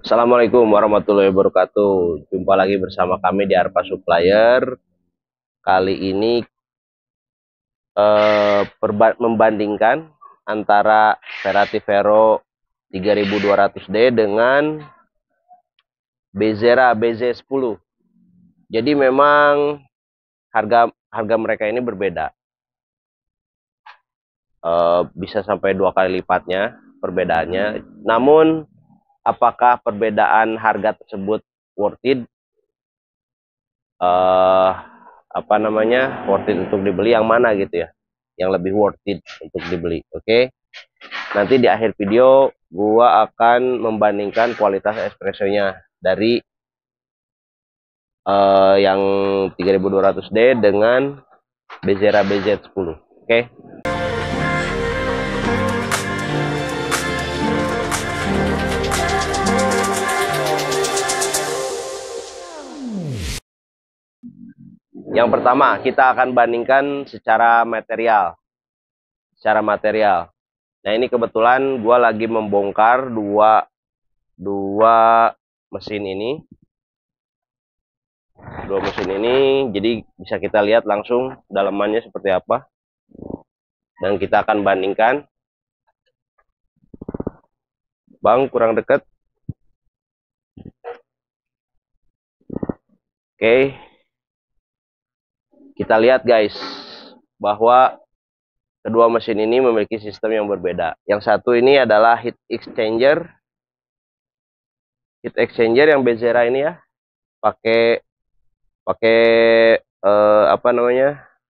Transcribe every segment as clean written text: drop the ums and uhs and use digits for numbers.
Assalamualaikum warahmatullahi wabarakatuh. Jumpa lagi bersama kami di Arpa Supplier. Kali ini membandingkan antara Ferrati Vero 3200D dengan Bezera BZ10. Jadi memang harga mereka ini berbeda. Bisa sampai 2 kali lipatnya perbedaannya. Namun apakah perbedaan harga tersebut worth it? Worth it untuk dibeli yang mana gitu ya, yang lebih worth it untuk dibeli. Oke. Nanti di akhir video gua akan membandingkan kualitas espressonya dari yang 3200D dengan Bezera BZ10. Oke. Yang pertama, kita akan bandingkan secara material. Nah, ini kebetulan gue lagi membongkar dua mesin ini. Jadi bisa kita lihat langsung dalamannya seperti apa. Dan kita akan bandingkan. Bang, kurang dekat. Oke. Kita lihat guys, bahwa kedua mesin ini memiliki sistem yang berbeda. Yang satu ini adalah heat exchanger. Yang Bezera ini ya, pakai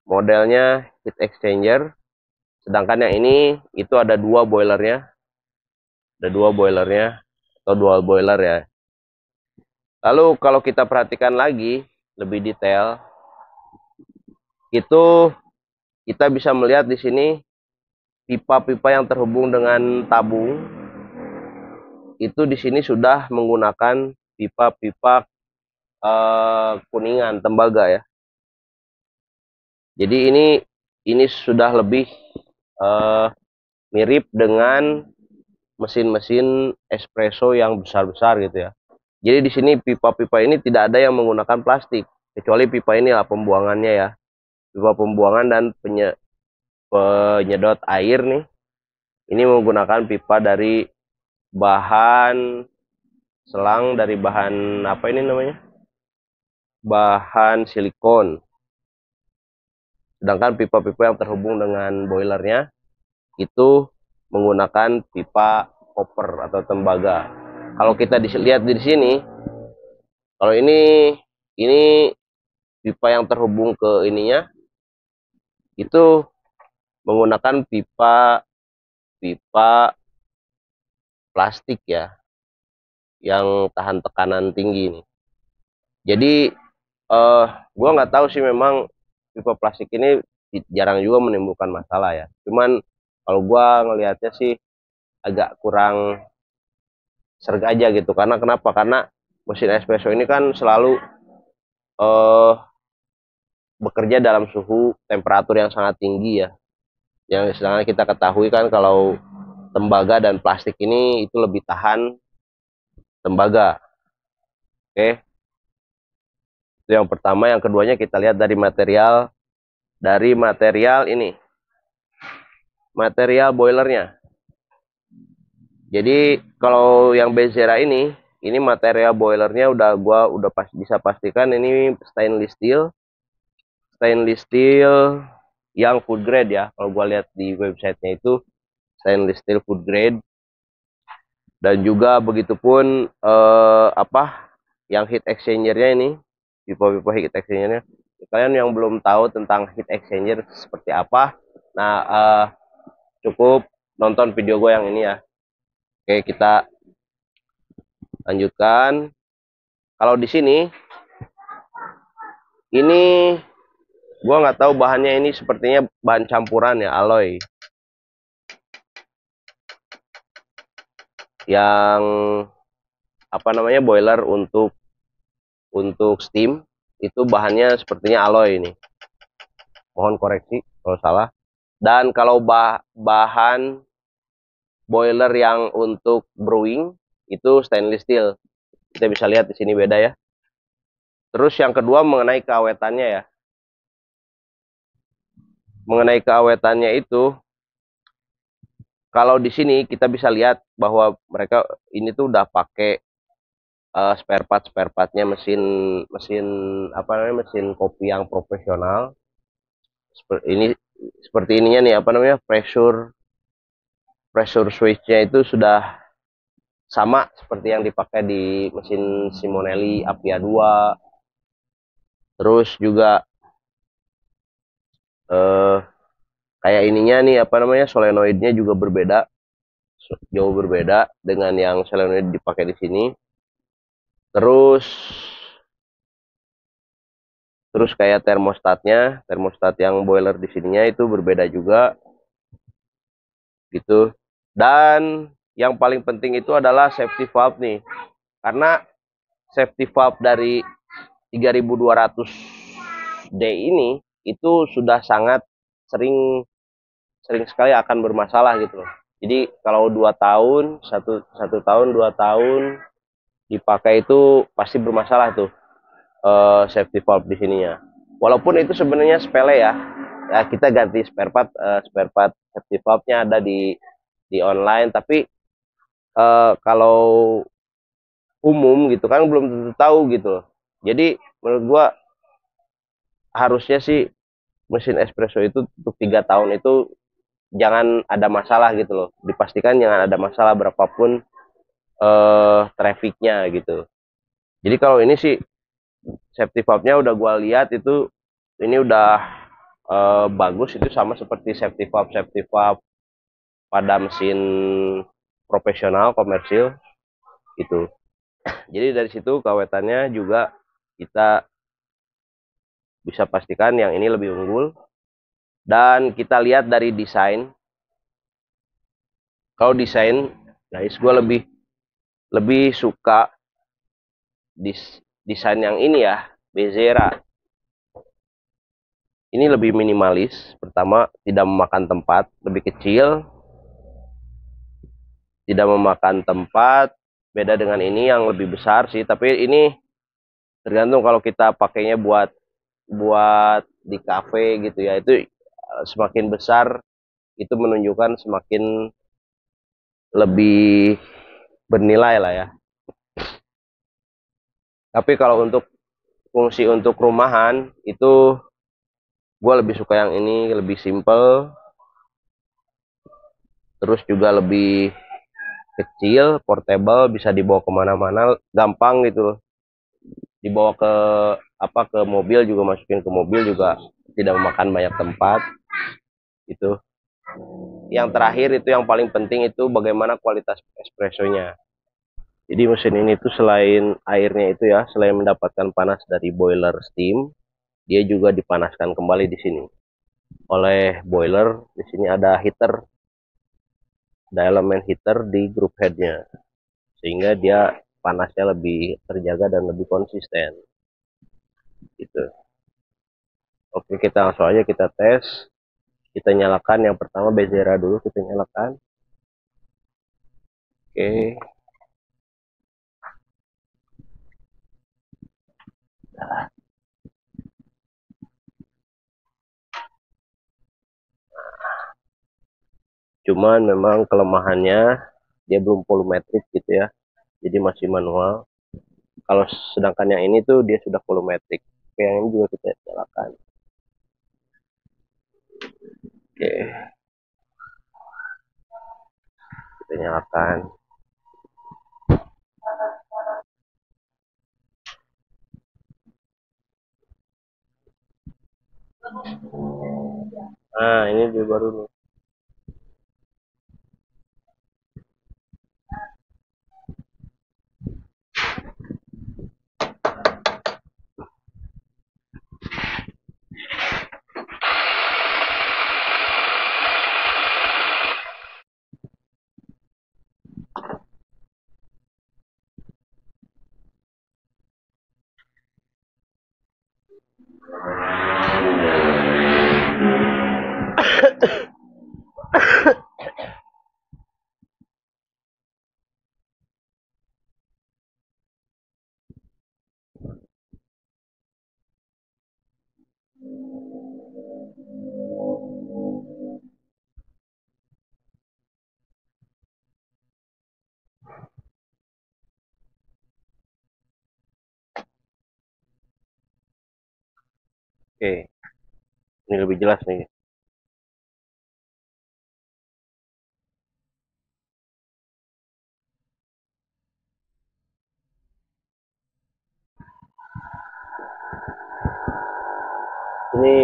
modelnya heat exchanger. Sedangkan yang ini itu ada dua boilernya. Atau dual boiler ya. Lalu kalau kita perhatikan lagi lebih detail, itu kita bisa melihat di sini pipa-pipa yang terhubung dengan tabung itu di sini sudah menggunakan pipa-pipa kuningan tembaga ya. Jadi ini sudah lebih mirip dengan mesin-mesin espresso yang besar-besar gitu ya. Jadi di sini pipa-pipa ini tidak ada yang menggunakan plastik, kecuali pipa ini lah pembuangannya ya. Pipa pembuangan dan penyedot air nih. Ini menggunakan pipa dari selang dari bahan apa ini namanya? Bahan silikon. Sedangkan pipa-pipa yang terhubung dengan boilernya itu menggunakan pipa koper atau tembaga. Kalau kita lihat di sini, kalau ini pipa yang terhubung ke ininya itu menggunakan pipa plastik ya, yang tahan tekanan tinggi nih. Jadi gua nggak tahu sih, memang pipa plastik ini jarang juga menimbulkan masalah ya. Cuman kalau gua ngelihatnya sih agak kurang serg aja gitu. Karena kenapa? Karena mesin espresso ini kan selalu bekerja dalam suhu temperatur yang sangat tinggi ya. Yang sedangkan kita ketahui kan kalau tembaga dan plastik ini itu lebih tahan tembaga. Oke. Itu yang pertama. Yang keduanya kita lihat dari material ini. Material boilernya. Jadi kalau yang Bezera ini material boilernya gua udah bisa pastikan ini stainless steel yang food grade ya. Kalau gua lihat di websitenya itu stainless steel food grade. Dan juga begitupun yang heat exchanger-nya ini, pipa-pipa heat exchanger-nya. Kalian yang belum tahu tentang heat exchanger seperti apa, nah cukup nonton video gue yang ini ya. Oke, kita lanjutkan. Kalau di sini ini gua nggak tahu bahannya, ini sepertinya bahan campuran ya, alloy. Yang boiler untuk steam itu bahannya sepertinya alloy ini. Mohon koreksi kalau salah. Dan kalau bahan boiler yang untuk brewing itu stainless steel. Kita bisa lihat di sini beda ya. Terus yang kedua mengenai keawetannya ya. Mengenai keawetannya itu, kalau di sini kita bisa lihat bahwa mereka ini tuh udah pakai spare partnya mesin mesin apa namanya mesin kopi yang profesional. Seperti ini seperti ininya nih apa namanya pressure switchnya itu sudah sama seperti yang dipakai di mesin Simonelli Apia 2. Terus juga eh, kayak ininya nih apa namanya solenoidnya juga berbeda, jauh berbeda dengan yang solenoid dipakai di sini. Terus terus kayak termostat yang boiler di sininya itu berbeda juga gitu. Dan yang paling penting itu adalah safety valve nih. Karena safety valve dari 3200D ini itu sudah sangat sering sering sekali akan bermasalah gitu loh. Jadi kalau 2 tahun, satu tahun, 2 tahun dipakai itu pasti bermasalah tuh safety valve di sininya. Walaupun itu sebenarnya sepele ya. Ya kita ganti spare part safety valve-nya ada di online, tapi kalau umum gitu kan belum tentu tahu gitu loh. Jadi menurut gua harusnya sih mesin espresso itu untuk 3 tahun itu jangan ada masalah gitu loh. Dipastikan jangan ada masalah berapapun trafficnya gitu. Jadi kalau ini sih safety valve-nya udah gua lihat itu ini udah bagus, itu sama seperti safety valve pada mesin profesional komersil itu. Jadi dari situ kawetannya juga kita bisa pastikan yang ini lebih unggul. Dan kita lihat dari desain. Kalau desain, guys, gue lebih lebih suka desain yang ini ya, Bezera. Ini lebih minimalis. Pertama, tidak memakan tempat, lebih kecil, tidak memakan tempat. Beda dengan ini yang lebih besar sih, tapi ini tergantung kalau kita pakainya buat buat di cafe gitu ya. Itu semakin besar itu menunjukkan semakin lebih bernilai lah ya. Tapi kalau untuk fungsi untuk rumahan itu gue lebih suka yang ini, lebih simple, terus juga lebih kecil, portable, bisa dibawa kemana-mana, gampang gitu loh. Dibawa ke apa ke mobil juga, masukin ke mobil juga tidak memakan banyak tempat. Itu. Yang terakhir itu yang paling penting itu bagaimana kualitas espressonya. Jadi mesin ini tuh selain airnya itu ya, selain mendapatkan panas dari boiler steam, dia juga dipanaskan kembali di sini oleh boiler. Di sini ada heater, ada elemen heater di group headnya, sehingga dia panasnya lebih terjaga dan lebih konsisten. Gitu. Oke, kita langsung aja kita tes. Kita nyalakan yang pertama Bezera dulu, kita nyalakan. Oke. Cuman memang kelemahannya dia belum volumetrik gitu ya. Jadi masih manual. Kalau sedangkan yang ini tuh dia sudah volumetrik. Oke, yang ini juga kita nyalakan. Oke, kita nyalakan. Nah, ini dia baru nih. Oke, ini lebih jelas nih. Ini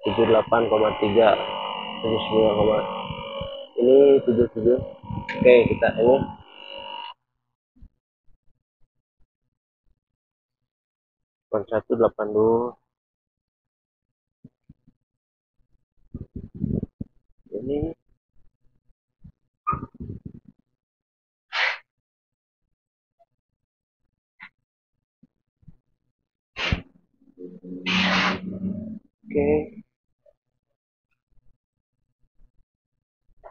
78,3, 79, ini 77. Oke, kita ini 8182. Ini oke.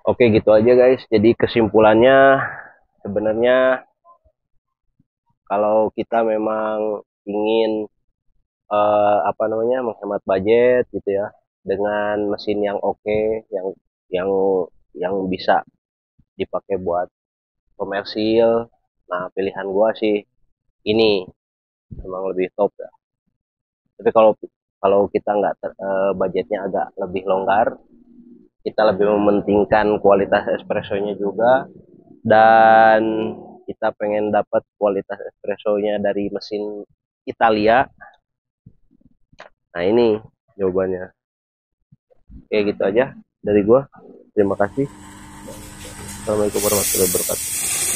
Oke, gitu aja guys. Jadi kesimpulannya sebenarnya kalau kita memang ingin apa namanya menghemat budget gitu ya dengan mesin yang oke, yang yang bisa dipakai buat komersil. Nah, pilihan gua sih ini memang lebih top ya. Tapi kalau kalau kita nggak budgetnya agak lebih longgar, kita lebih mementingkan kualitas espressonya juga, dan kita pengen dapat kualitas espressonya dari mesin Italia. Nah, ini jawabannya. Kayak gitu aja dari gua. Terima kasih. Assalamualaikum warahmatullahi wabarakatuh.